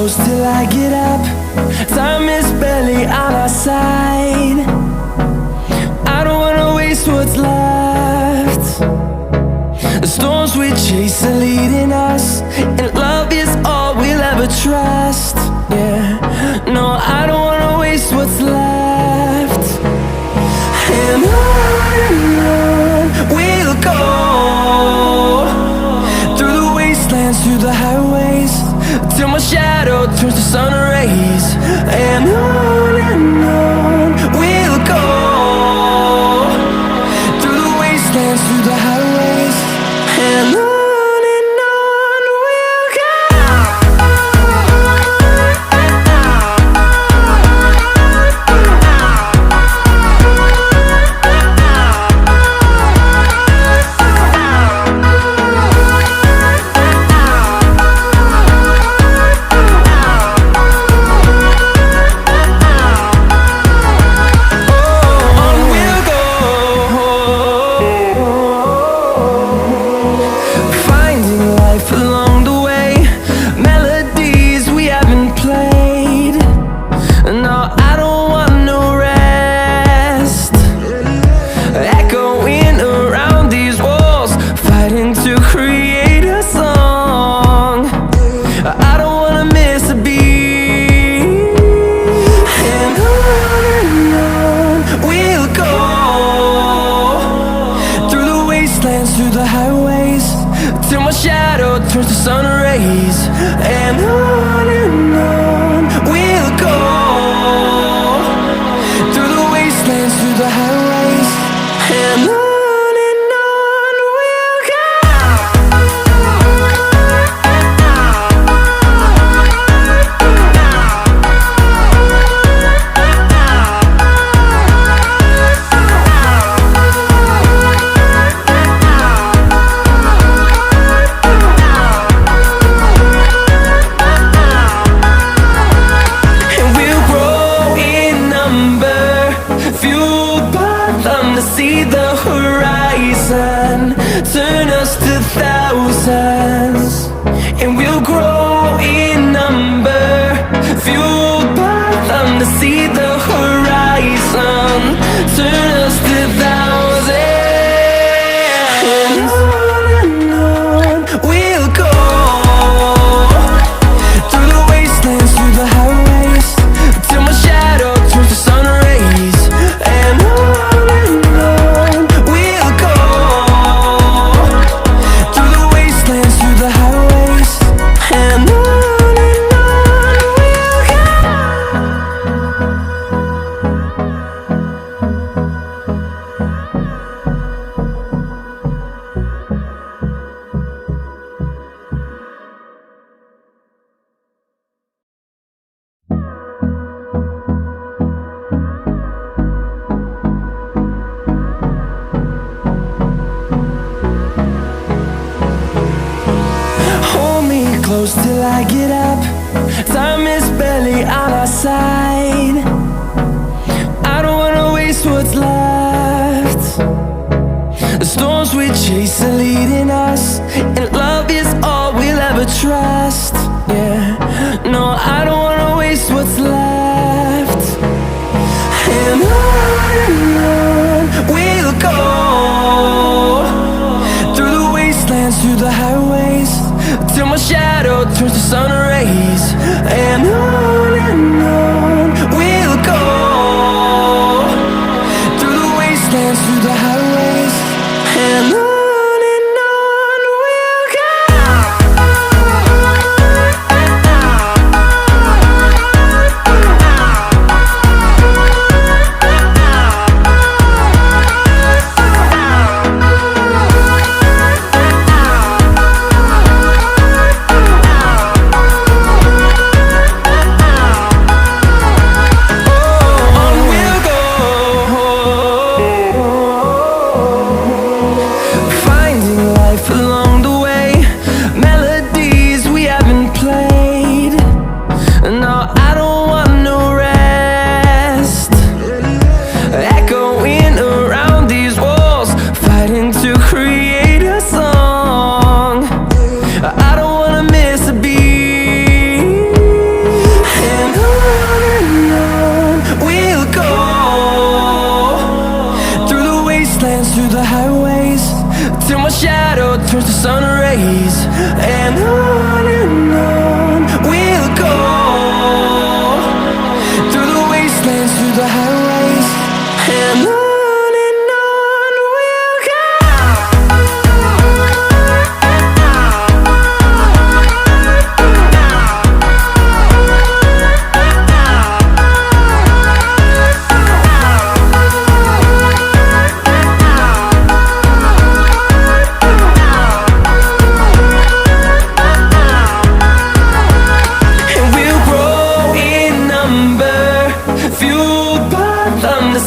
close till I get up. Time is barely on our side. I don't wanna waste what's left. The storms we chase are leading us, and love is all we'll ever trust. Yeah, no, I don't wanna waste what's left. And on we'll go, through the wastelands, through the highways, till my shadow turns to sun rays. And on we'll go, through the wastelands, through the highways, and on we'll go. Through the highways, till my shadow turns to sun rays. And on we'll go, through the wastelands, through the highways, and on we'll go. See the horizon turn us to thousands, and we'll grow in number, fueled by them to see the horizon turn us to thousands. And on we'll go, through the wastelands, through the highways, till my shadow turns to sun rays. And close till I get up. Time is barely on our side. I don't wanna waste what's left. The storms we chase are leading us, and love is all we'll ever trust. Yeah, no, I don't wanna waste what's left. And on we'll go, through the wastelands, through the highways, till my shadow turns to sun rays. And on we'll go, through the wastelands, through the highways, and on we'll go. through the highways, till my shadow turns to sun rays. And on we'll go, through the wastelands, through the highways. And on we'll go.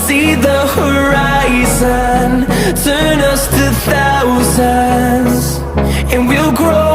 See the horizon turn us to thousands, and we'll grow